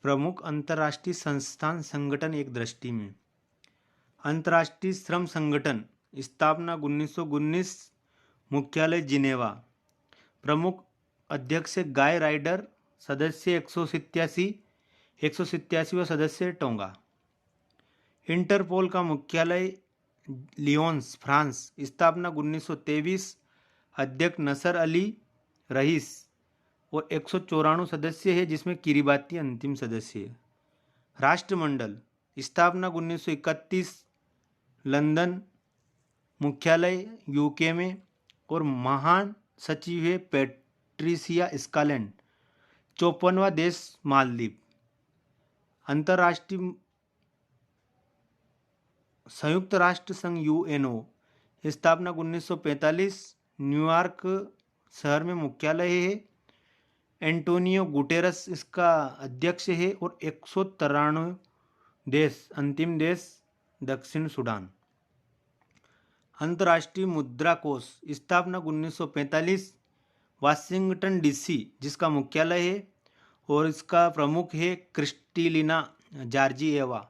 प्रमुख अंतर्राष्ट्रीय संस्थान संगठन एक दृष्टि में। अंतर्राष्ट्रीय श्रम संगठन स्थापना 1919, मुख्यालय जिनेवा। प्रमुख अध्यक्ष गाय राइडर, सदस्य 187 व सदस्य टोंगा। इंटरपोल का मुख्यालय लियोन्स, फ्रांस। स्थापना 1923, अध्यक्ष नसर अली रईस और 194 सदस्य है, जिसमें किरीबाती अंतिम सदस्य है। राष्ट्रमंडल स्थापना 1931, लंदन, मुख्यालय यूके में और महान सचिव है पैट्रिसिया स्कॉटलैंड। 54वां देश मालदीव। अंतर्राष्ट्रीय संयुक्त राष्ट्र संघ यूएनओ स्थापना 1945, न्यूयॉर्क शहर में मुख्यालय है। एंटोनियो गुटेरस इसका अध्यक्ष है और 193 देश। अंतिम देश दक्षिण सूडान। अंतर्राष्ट्रीय मुद्रा कोष स्थापना 1945, वाशिंगटन डीसी जिसका मुख्यालय है और इसका प्रमुख है क्रिस्टलिना जॉर्जिएवा।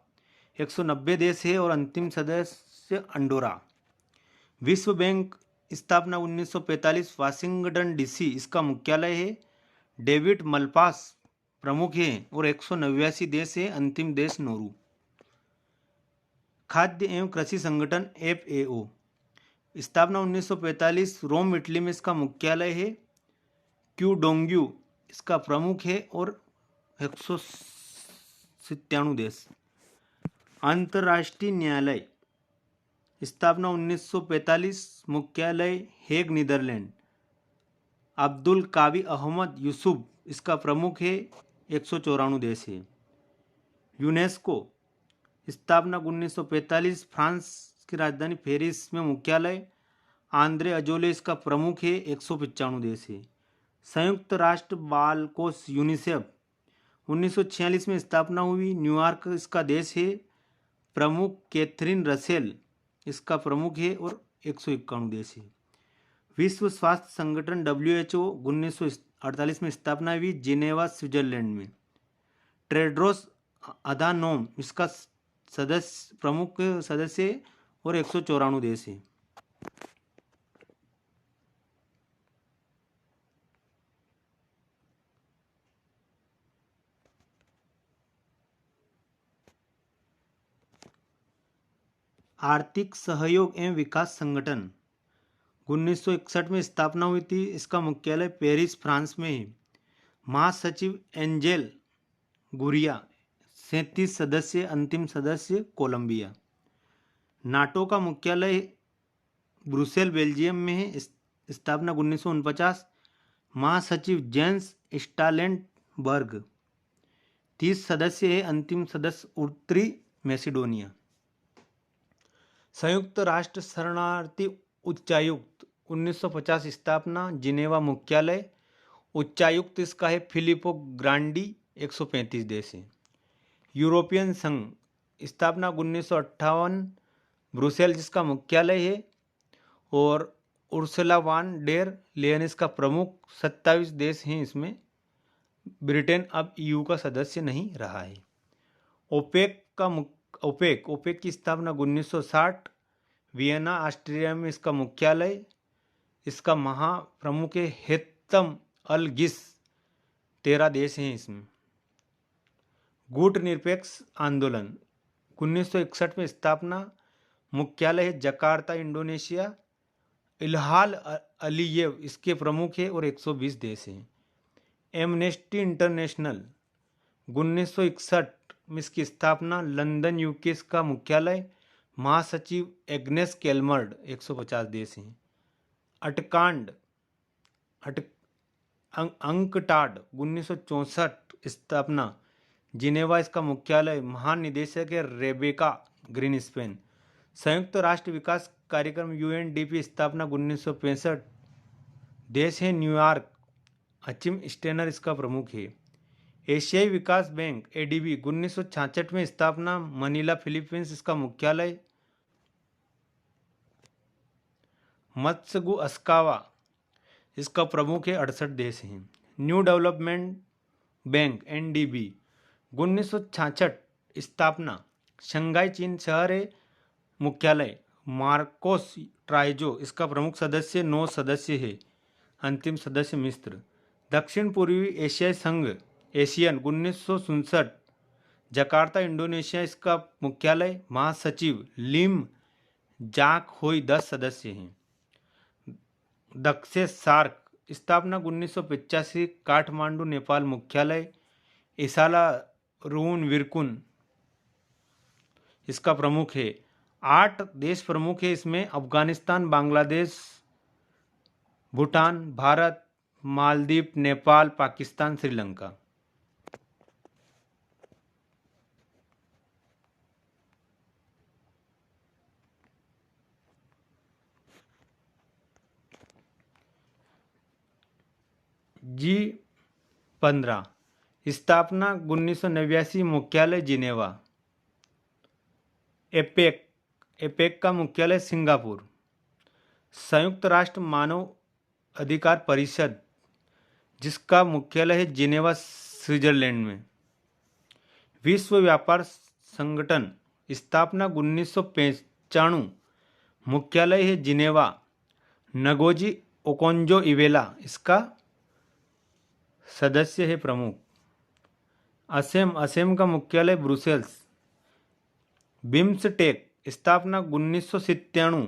190 देश है और अंतिम सदस्य अंडोरा। विश्व बैंक स्थापना 1945, वाशिंगटन डीसी इसका मुख्यालय है। डेविड मलपास प्रमुख है और 189 देश है। अंतिम देश नोरू। खाद्य एवं कृषि संगठन FAO स्थापना 1945, रोम इटली में इसका मुख्यालय है। क्यूडोंग्यू इसका प्रमुख है और 197 देश। अंतर्राष्ट्रीय न्यायालय स्थापना 1945, मुख्यालय हेग, नीदरलैंड। अब्दुल कावी अहमद यूसुफ इसका प्रमुख है। 194 देश है। यूनेस्को स्थापना 1945, फ्रांस की राजधानी पेरिस में मुख्यालय। आंद्रे अजोले इसका प्रमुख है। 195 देश है। संयुक्त राष्ट्र बाल कोष यूनिसेफ 1946 में स्थापना हुई। न्यूयॉर्क इसका देश है। प्रमुख कैथरीन रसेल इसका प्रमुख है और 151 देश है। विश्व स्वास्थ्य संगठन WHO 1948 में स्थापना हुई, जिनेवा स्विट्जरलैंड में। टेड्रोस अधानोम इसका सदस्य प्रमुख सदस्य और 194 देश है। आर्थिक सहयोग एवं विकास संगठन 1961 में स्थापना हुई थी। इसका मुख्यालय पेरिस, फ्रांस में है। महासचिव एंजेल गुरिया। 37 सदस्य। अंतिम सदस्य कोलंबिया। नाटो का मुख्यालय ब्रुसेल, बेल्जियम में है। स्थापना 1949, महासचिव जेंस स्टालेनबर्ग। 30 सदस्य है। अंतिम सदस्य उत्तरी मैसेडोनिया। संयुक्त राष्ट्र शरणार्थी उच्चायुक्त 1950 स्थापना, जिनेवा मुख्यालय। उच्चायुक्त इसका है फिलिपो ग्रांडी। 135 देश है। यूरोपियन संघ स्थापना 1958, ब्रुसेल जिसका मुख्यालय है और उर्सुला वान डेर लेयन इसका प्रमुख। 27 देश हैं इसमें। ब्रिटेन अब EU का सदस्य नहीं रहा है। ओपेक की स्थापना 1960, वियना, ऑस्ट्रिया में इसका मुख्यालय। इसका महाप्रमुख है हेतम अल गिस। 13 देश हैं इसमें। गुट निरपेक्ष आंदोलन 1961 में स्थापना, मुख्यालय है जकार्ता, इंडोनेशिया। इल्हाल अलीयेव इसके प्रमुख है और 120 देश हैं। एमनेस्टी इंटरनेशनल 1961 में इसकी स्थापना, लंदन, UK का मुख्यालय। महासचिव एग्नेस कैलमर्ड। 150 देश हैं। अंकटाड 1964 स्थापना, जिनेवा इसका मुख्यालय। महान निदेशक है रेबेका ग्रीन, स्पेन। संयुक्त राष्ट्र विकास कार्यक्रम UNDP स्थापना 1965, देश है न्यूयॉर्क। अचिम स्टेनर इसका प्रमुख है। एशियाई विकास बैंक ADB 1966 में स्थापना, मनीला, फिलीपींस इसका मुख्यालय। मत्स्यगु अस्कावा इसका प्रमुख है। 68 देश हैं। न्यू डेवलपमेंट बैंक NDB 1966 स्थापना शंघाई चीन शहर है। मुख्यालय मार्कोस ट्राइजो, इसका प्रमुख सदस्य 9 सदस्य है। अंतिम सदस्य मिस्र। दक्षिण पूर्वी एशियाई संघ एशियन 1967 जकार्ता इंडोनेशिया, इसका मुख्यालय। महासचिव लिम जाक होई 10 सदस्य हैं। दक्षिण सार्क स्थापना 1985 काठमांडू नेपाल, मुख्यालय। इसाला रून विरकुन इसका प्रमुख है। 8 देश प्रमुख है इसमें, अफगानिस्तान, बांग्लादेश, भूटान, भारत, मालदीव, नेपाल, पाकिस्तान, श्रीलंका। G15 स्थापना 1989, मुख्यालय जिनेवा। एपेक का मुख्यालय सिंगापुर। संयुक्त राष्ट्र मानव अधिकार परिषद, जिसका मुख्यालय है जिनेवा, स्विट्जरलैंड में। विश्व व्यापार संगठन स्थापना 1995, मुख्यालय है जिनेवा। नगोजी ओकोंजो इवेला इसका सदस्य है प्रमुख। असम का मुख्यालय ब्रुसेल्स। बिम्सटेक स्थापना 1997,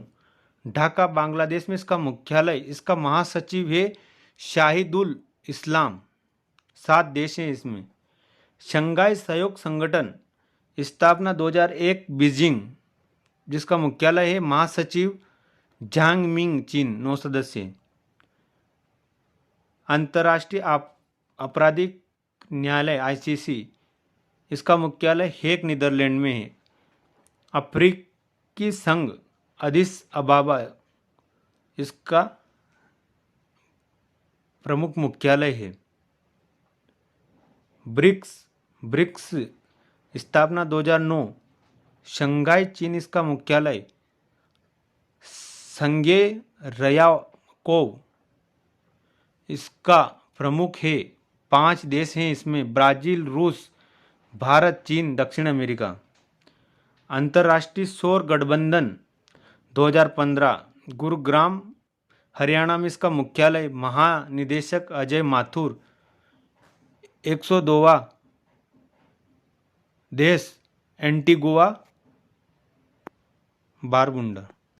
ढाका, बांग्लादेश में इसका मुख्यालय। इसका महासचिव है शाहिदुल इस्लाम। 7 देश हैं इसमें। शंघाई सहयोग संगठन स्थापना 2001, बीजिंग, जिसका मुख्यालय है। महासचिव झांग मिंग, चीन, 9 सदस्य। अंतर्राष्ट्रीय आपराधिक न्यायालय ICC, इसका मुख्यालय हेग, नीदरलैंड में है। अफ्रीकी संघ अदिस अबाबा, इसका प्रमुख मुख्यालय है। ब्रिक्स स्थापना 2009, शंघाई चीन, इसका मुख्यालय। संगे रयाकोव इसका प्रमुख है। 5 देश हैं इसमें, ब्राज़ील, रूस, भारत, चीन, दक्षिण अमेरिका। अंतर्राष्ट्रीय सौर गठबंधन 2015, गुरुग्राम, हरियाणा में इसका मुख्यालय। महानिदेशक अजय माथुर। 102वां देश एंटीगुआ बारबुडा।